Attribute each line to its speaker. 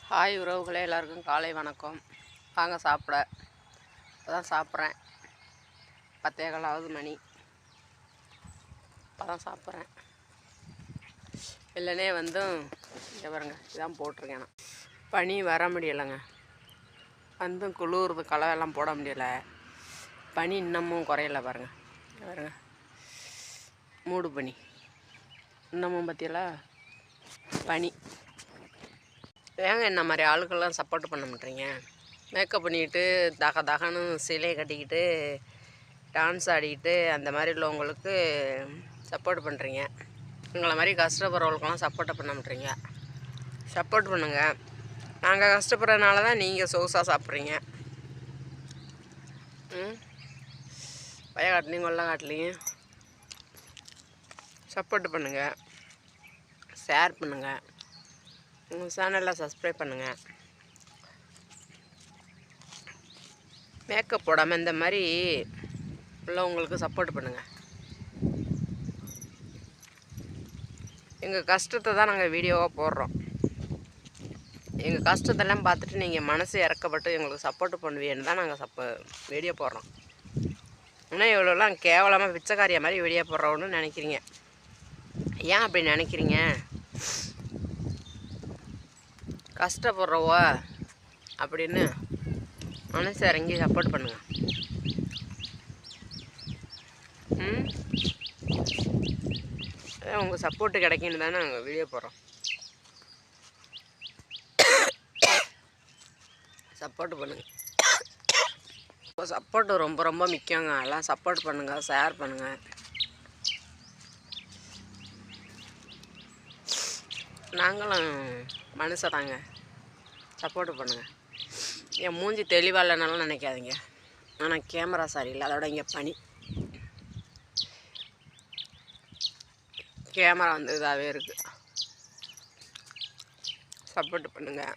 Speaker 1: Hi உறவுகளே, எல்லாருக்கும் காலை வணக்கம். வாங்க சாப்பிட. இப்போ தான் சாப்பிட்றேன். 10:15 மணி. இப்போ தான் சாப்பிட்றேன். இல்லைனே வந்து இங்கே பாருங்க, இதான் போட்டிருக்கேன். நான் பனி வர முடியலைங்க. வந்து குளிர்றது, கலவையெல்லாம் போட முடியலை. பனி இன்னமும் குறையலை பாருங்க. பாருங்க, மூடு பனி இன்னமும் பற்றியெல்லாம் பனி. ஏங்க என்ன மாதிரி ஆளுக்கெல்லாம் சப்போர்ட் பண்ண மாட்டேறீங்க? மேக்கப் பண்ணிக்கிட்டு தகன்னு சிலையை கட்டிக்கிட்டு டான்ஸ் ஆடிக்கிட்டு அந்த மாதிரி உள்ளவங்களுக்கு சப்போர்ட் பண்ணுறீங்க. எங்களை மாதிரி கஷ்டப்படுறவங்களுக்கெல்லாம் சப்போர்ட்டை பண்ண மாட்டேறீங்க. சப்போர்ட் பண்ணுங்கள். நாங்கள் கஷ்டப்படுறதுனால தான் நீங்கள் சொகுசாக சாப்பிட்றீங்க. வயக்காட்டிலையும் கொள்ளக்காட்டிலையும் சப்போர்ட் பண்ணுங்கள், ஷேர் பண்ணுங்கள், உங்கள் சேனலில் சப்ஸ்கிரைப் பண்ணுங்கள். மேக்கப் போடாமல் இந்த மாதிரி உள்ளவங்களுக்கு சப்போர்ட் பண்ணுங்கள். எங்கள் கஷ்டத்தை தான் நாங்கள் வீடியோவாக போடுறோம். எங்கள் கஷ்டத்தெல்லாம் பார்த்துட்டு நீங்கள் மனசு இறக்கப்பட்டு எங்களுக்கு சப்போர்ட் பண்ணுவீன்னு தான் நாங்கள் வீடியோ போடுறோம். இன்னும் இவ்வளோலாம் கேவலமாக பிச்சைக்காரியை மாதிரி வீடியோ போடுறோன்னு நினைக்கிறீங்க. ஏன் அப்படி நினைக்கிறீங்க? கஷ்டப்படுறவோ அப்படின்னு மனசு இறங்கி சப்போர்ட் பண்ணுங்க. உங்கள் சப்போர்ட்டு கிடைக்குன்னு தானே நாங்கள் வீடியோ போடுறோம். சப்போர்ட் பண்ணுங்கள். சப்போர்ட்டு ரொம்ப ரொம்ப முக்கியங்க. எல்லாம் சப்போர்ட் பண்ணுங்கள், ஷேர் பண்ணுங்கள். நாங்களும் மனுஷதாங்க, சப்போர்ட்டு பண்ணுங்கள். என் மூஞ்சி தெளிவாக இல்லைனாலும் நினைக்காதீங்க. ஆனால் கேமரா சரியில்லை, அதோட இங்கே பனி. கேமரா வந்து இதாகவே இருக்குது. சப்போர்ட் பண்ணுங்கள்.